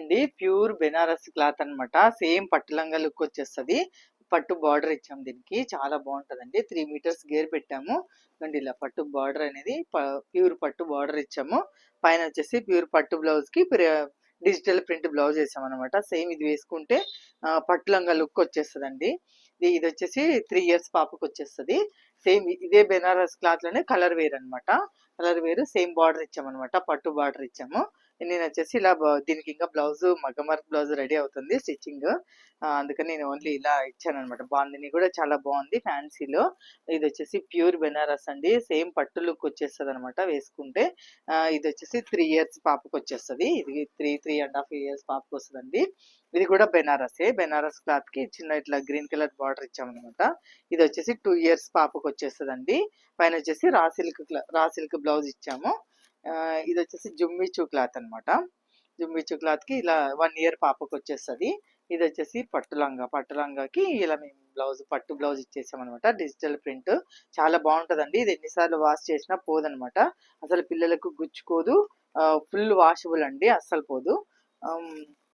అండి. Pure Banaras cloth అనమాట. Same పట్టు లంగా లుక్ వచ్చేస్తది. పట్టు బార్డర్ ఇచ్చాం దీనికి. చాలా బావుంటదండి. 3 మీటర్స్ గేర్ పెట్టాము. ఇదిగోండి ఇలా పట్టు బార్డర్ అనేది ప్యూర్ పట్టు బార్డర్ ఇచ్చాము. పైన వచ్చేసి ప్యూర్ పట్టు బ్లౌజ్‌కి డిజిటల్ ప్రింట్ బ్లౌజ్ ఏసామనమాట. సేమ్ ఇది వేసుకుంటే పట్టు లంగా లుక్ వచ్చేస్తదండి. ఇదొచ్చేసి 3 ఇయర్స్ పాపకొచ్చేస్తది. సేమ్ ఇదే బెనారస్ క్లాత్‌లోనే కలర్ వేర్ అనమాట. కలర్ వేర్ సేమ్ బార్డర్ ఇచ్చామనమాట. పట్టు బార్డర్ ఇచ్చాము. నేనొచ్చేసి ఇలా దీనికి ఇంకా బ్లౌజు మగ్గం వర్క్ బ్లౌజ్ రెడీ అవుతుంది స్టిచ్చింగ్. అందుకని నేను ఓన్లీ ఇలా ఇచ్చాననమాట. బాందిని కూడా చాలా బాగుంది ఫ్యాన్సీలో. ఇదొచ్చేసి ప్యూర్ బెనారస్ అండి. సేమ్ పట్టు లుక్ వచ్చేస్తదనమాట వేసుకుంటే. ఇదొచ్చేసి 3 ఇయర్స్ పాపకొచ్చేస్తది. ఇది 3 ½ ఇయర్స్ పాపకొస్తదండి. ఇది కూడా బెనారసే. బెనారస్ క్లాత్‌కి చిన్న ఇట్లా గ్రీన్ కలర్ బార్డర్ ఇచ్చామనమాట. ఇదొచ్చేసి 2 ఇయర్స్ పాపకొచ్చేస్తదండి. పైనొచ్చేసి రా సిల్క్ బ్లౌజ్ ఇచ్చాము. ఇదొచ్చేసి జుమ్మిచూ క్లాత్ అనమాట. జుమ్మిచూ క్లాత్‌కి ఇలా 1 ఇయర్ పాపకొచ్చేస్తది. ఇదొచ్చేసి పట్టు లంగా. పట్టు లంగాకి ఇలా మేము పట్టు బ్లౌజ్ ఇచ్చేసామనమాట. Digital print. చాలా బావుంటదండి. ఇది ఎన్ని సార్లు వాష్ చేసినా పోదనమాట. అసలు పిల్లలకు గుచ్చుకోదు. ఫుల్ వాషబుల్ అండి. అస్సలు పోదు. ఆహ్,